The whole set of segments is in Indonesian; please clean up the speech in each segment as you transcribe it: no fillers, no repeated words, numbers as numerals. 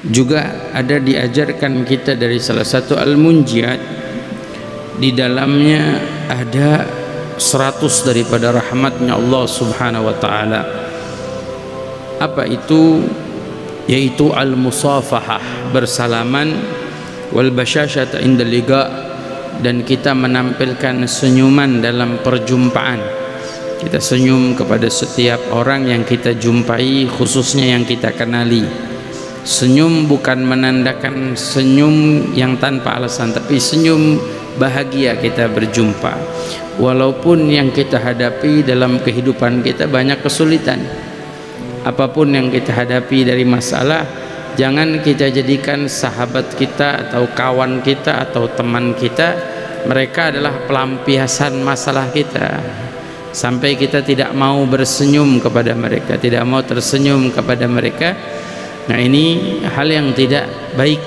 juga ada diajarkan kita dari salah satu Al-Munjiat, di dalamnya ada 100 daripada rahmatnya Allah subhanahu wa ta'ala. Apa itu? Yaitu al-musafahah, bersalaman, wal basyasyata inda liqa, dan kita menampilkan senyuman dalam perjumpaan. Kita senyum kepada setiap orang yang kita jumpai, khususnya yang kita kenali. Senyum bukan menandakan senyum yang tanpa alasan, tapi senyum bahagia kita berjumpa. Walaupun yang kita hadapi dalam kehidupan kita banyak kesulitan, apapun yang kita hadapi dari masalah, jangan kita jadikan sahabat kita atau kawan kita atau teman kita, mereka adalah pelampiasan masalah kita, sampai kita tidak mau bersenyum kepada mereka, tidak mau tersenyum kepada mereka. Nah, ini hal yang tidak baik.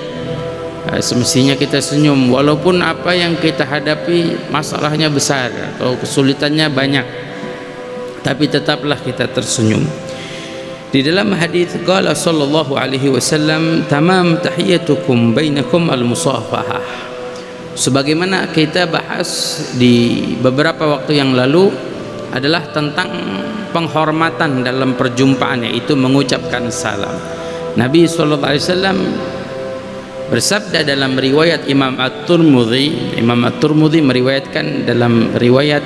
Semestinya kita senyum walaupun apa yang kita hadapi masalahnya besar atau kesulitannya banyak, tapi tetaplah kita tersenyum. Di dalam hadis qala sallallahu alaihi wasallam, tamam tahiyatukum bainakum al-musafahah. Sebagaimana kita bahas di beberapa waktu yang lalu, adalah tentang penghormatan dalam perjumpaan, yaitu mengucapkan salam. Nabi sallallahu alaihi wasallam bersabda dalam riwayat Imam At-Tirmidzi. Imam At-Tirmidzi meriwayatkan dalam riwayat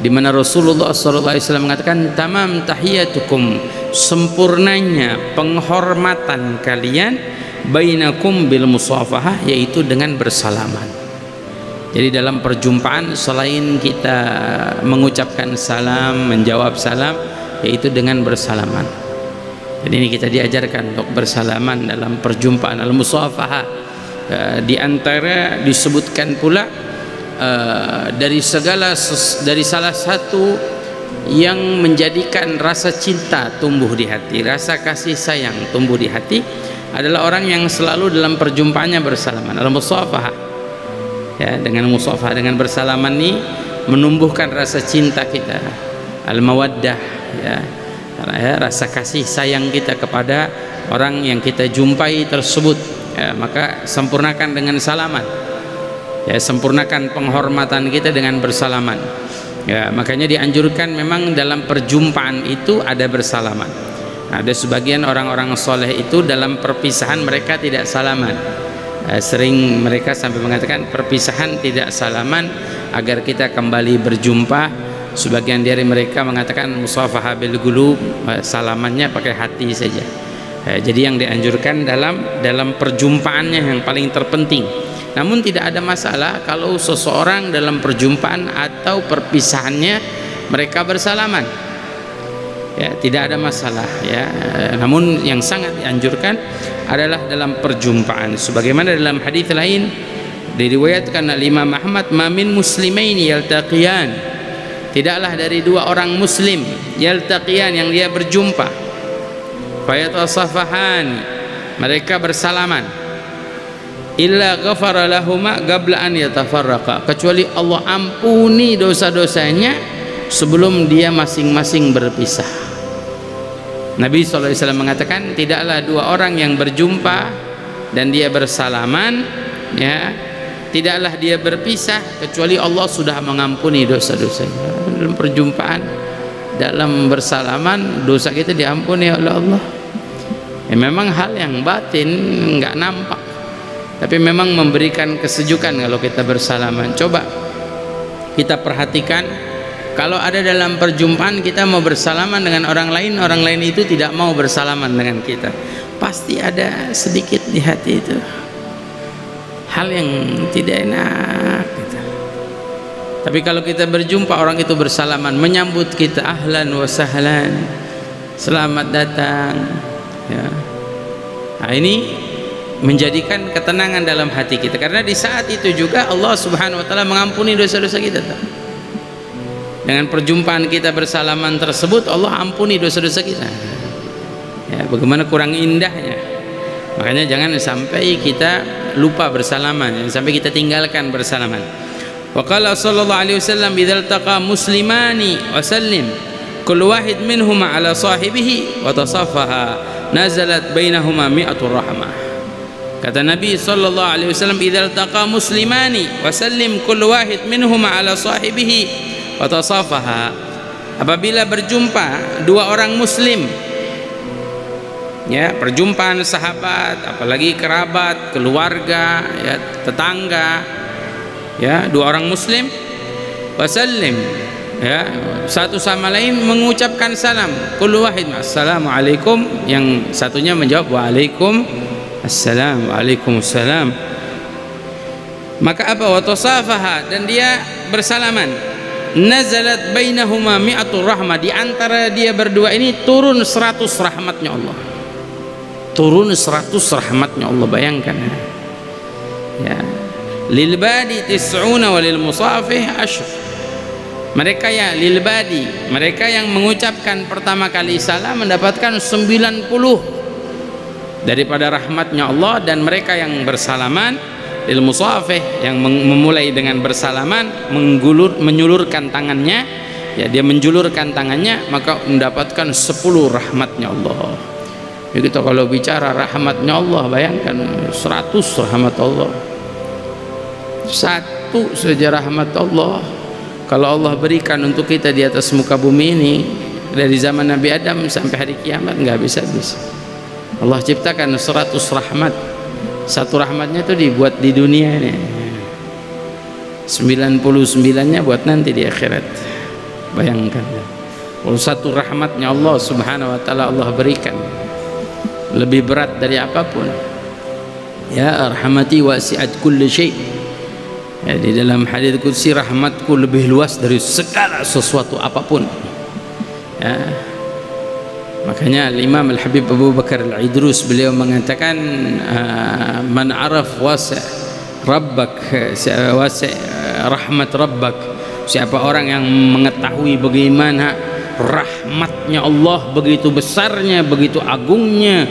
di mana Rasulullah SAW mengatakan, tamam tahiyatukum, sempurnanya penghormatan kalian, bainakum bil musafahah, yaitu dengan bersalaman. Jadi dalam perjumpaan selain kita mengucapkan salam, menjawab salam, yaitu dengan bersalaman. Jadi ini kita diajarkan untuk bersalaman dalam perjumpaan, al-musafahah. Di antara disebutkan pula dari salah satu yang menjadikan rasa cinta tumbuh di hati, rasa kasih sayang tumbuh di hati, adalah orang yang selalu dalam perjumpaannya bersalaman, al-musafahah. Ya, dengan musafahah, dengan bersalaman ini menumbuhkan rasa cinta kita, al-mawaddah, ya, rasa kasih sayang kita kepada orang yang kita jumpai tersebut. Ya, maka sempurnakan dengan salaman. Ya, sempurnakan penghormatan kita dengan bersalaman. Ya, makanya dianjurkan memang dalam perjumpaan itu ada bersalaman. Ada sebagian orang-orang soleh itu dalam perpisahan mereka tidak salaman. Sering mereka sampai mengatakan perpisahan tidak salaman agar kita kembali berjumpa. Sebagian dari mereka mengatakan musafahah bil qulub, salamannya pakai hati saja. Jadi yang dianjurkan dalam perjumpaannya yang paling terpenting. Namun tidak ada masalah kalau seseorang dalam perjumpaan atau perpisahannya mereka bersalaman. Ya, tidak ada masalah, ya. Namun yang sangat dianjurkan adalah dalam perjumpaan. Sebagaimana dalam hadis lain diriwayatkan oleh Imam Ahmad, ma min muslimaini yaltaqiyan, tidaklah dari dua orang muslim yaltaqiyan, yang dia berjumpa, fayatasafahan, mereka bersalaman, illa ghafara lahuma qabla an yatafarraqa, kecuali Allah ampuni dosa-dosanya sebelum dia masing-masing berpisah. Nabi SAW mengatakan, tidaklah dua orang yang berjumpa dan dia bersalaman, ya, tidaklah dia berpisah kecuali Allah sudah mengampuni dosa-dosanya. Dalam perjumpaan, dalam bersalaman, dosa kita diampuni oleh Allah. Ya, memang hal yang batin nggak nampak, tapi memang memberikan kesejukan kalau kita bersalaman. Coba kita perhatikan, kalau ada dalam perjumpaan kita mau bersalaman dengan orang lain itu tidak mau bersalaman dengan kita, pasti ada sedikit di hati itu hal yang tidak enak gitu. Tapi kalau kita berjumpa orang itu bersalaman, menyambut kita, ahlan wa sahlan, selamat datang, ya. Nah, ini menjadikan ketenangan dalam hati kita, karena di saat itu juga Allah Subhanahu wa taala mengampuni dosa-dosa kita. Dengan perjumpaan kita bersalaman tersebut, Allah ampuni dosa-dosa kita. Ya, bagaimana kurang indahnya. Makanya jangan sampai kita lupa bersalaman, jangan sampai kita tinggalkan bersalaman. Wa qala sallallahu alaihi wasallam, idzal taqa muslimani wa sallim kullu wahid minhuma ala sahibihi wa tasaffaha nazalat bainahuma mi'atur rahmah. Kata Nabi sallallahu alaihi wasallam, "Idza iltaqa muslimani wa sallim kullu wahid minhuma ala sahibihi wa tasafaha." Apabila berjumpa dua orang muslim, ya, perjumpaan sahabat, apalagi kerabat, keluarga, ya, tetangga, ya, dua orang muslim, wasallim, ya, satu sama lain mengucapkan salam, kullu wahid assalamualaikum, yang satunya menjawab waalaikumsalam, waalaikumsalam. Maka apa? Wa tasafaha, dan dia bersalaman. Nazalat bainahuma mi'atur rahmah, di antara dia berdua ini turun 100 rahmatnya Allah. Turun 100 rahmatnya Allah, bayangkan, ya. Lil badi tis'una wa lil musafih asyr. Mereka ya lil badi, mereka yang mengucapkan pertama kali salam mendapatkan 90 daripada rahmatnya Allah, dan mereka yang bersalaman lil musafih, yang memulai dengan bersalaman, menyulurkan tangannya, ya, dia menjulurkan tangannya, maka mendapatkan 10 rahmatnya Allah. Ya, kita kalau bicara rahmatnya Allah, bayangkan 100 rahmat Allah. Satu saja rahmat Allah kalau Allah berikan untuk kita di atas muka bumi ini, dari zaman Nabi Adam sampai hari kiamat, nggak habis-habis. Allah ciptakan 100 rahmat. Satu rahmatnya itu dibuat di dunia ini, 99-nya buat nanti di akhirat. Bayangkan, kalau satu rahmatnya Allah subhanahu wa ta'ala Allah berikan, lebih berat dari apapun. Ya, rahmati wasi'at kulli syai'. Ya, di dalam hadits qudsi, rahmatku lebih luas dari segala sesuatu apapun. Ya. Makanya Imam Al-Habib Abu Bakar Al-Idrus beliau mengatakan, man araf wasi' rabbak, wasi' rahmat rabbak, siapa orang yang mengetahui bagaimana rahmatnya Allah begitu besarnya, begitu agungnya,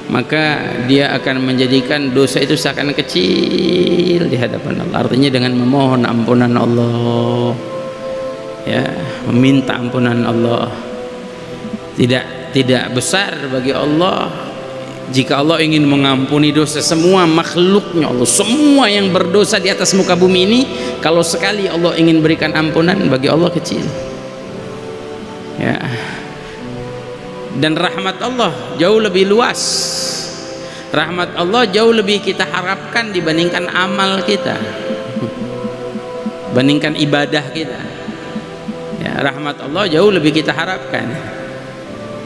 maka dia akan menjadikan dosa itu seakan kecil di hadapan Allah. Artinya dengan memohon ampunan Allah, ya, meminta ampunan Allah, tidak besar bagi Allah jika Allah ingin mengampuni dosa semua makhluknya Allah, semua yang berdosa di atas muka bumi ini. Kalau sekali Allah ingin berikan ampunan, bagi Allah kecil, ya. Dan rahmat Allah jauh lebih luas, rahmat Allah jauh lebih kita harapkan dibandingkan amal kita, bandingkan ibadah kita, ya. Rahmat Allah jauh lebih kita harapkan,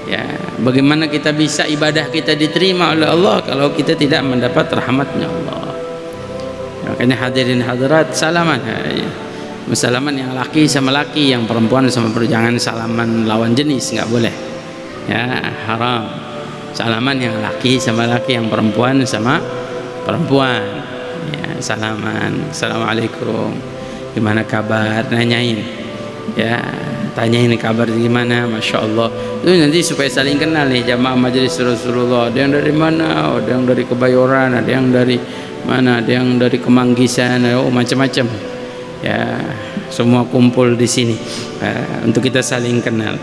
ya. Bagaimana kita bisa ibadah kita diterima oleh Allah kalau kita tidak mendapat rahmatnya Allah? Makanya hadirin hadirat, salaman, ya. Salaman yang laki sama laki, yang perempuan sama perempuan, jangan salaman lawan jenis, nggak boleh, ya, haram. Salaman yang laki sama laki, yang perempuan sama perempuan, ya, salaman, assalamualaikum, gimana kabar, nanyain, ya, tanyain kabar gimana, masya Allah. Itu nanti supaya saling kenal nih jamaah majelis Rasulullah. Ada yang dari mana? Ada yang dari Kebayoran, ada yang dari mana, ada yang dari Kemanggisan, oh macam-macam, ya, semua kumpul di sini, untuk kita saling kenal.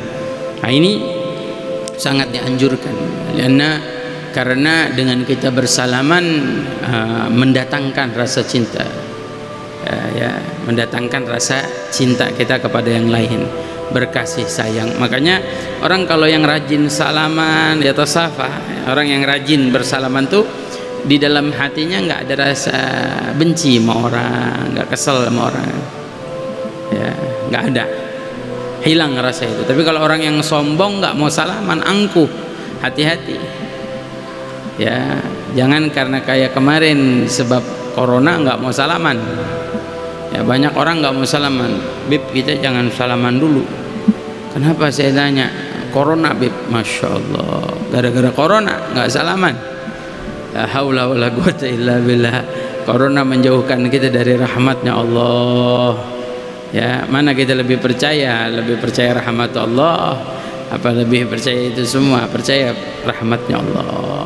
Nah, ini sangat dianjurkan, karena dengan kita bersalaman mendatangkan rasa cinta, ya, mendatangkan rasa cinta kita kepada yang lain, berkasih sayang. Makanya orang kalau yang rajin salaman, ya, tasafah, orang yang rajin bersalaman tuh di dalam hatinya nggak ada rasa benci sama orang, nggak kesel sama orang, ya, nggak ada, hilang rasa itu. Tapi kalau orang yang sombong nggak mau salaman, angkuh, hati-hati, ya, jangan karena kayak kemarin sebab corona nggak mau salaman, ya, banyak orang nggak mau salaman. Bib, kita jangan salaman dulu. Kenapa saya tanya? Corona, Bib. Masya Allah, gara-gara corona nggak salaman. La haula wala quwata illa billah. Corona menjauhkan kita dari rahmatnya Allah, ya. Mana kita lebih percaya rahmat Allah apa lebih percaya itu semua? Percaya rahmatnya Allah.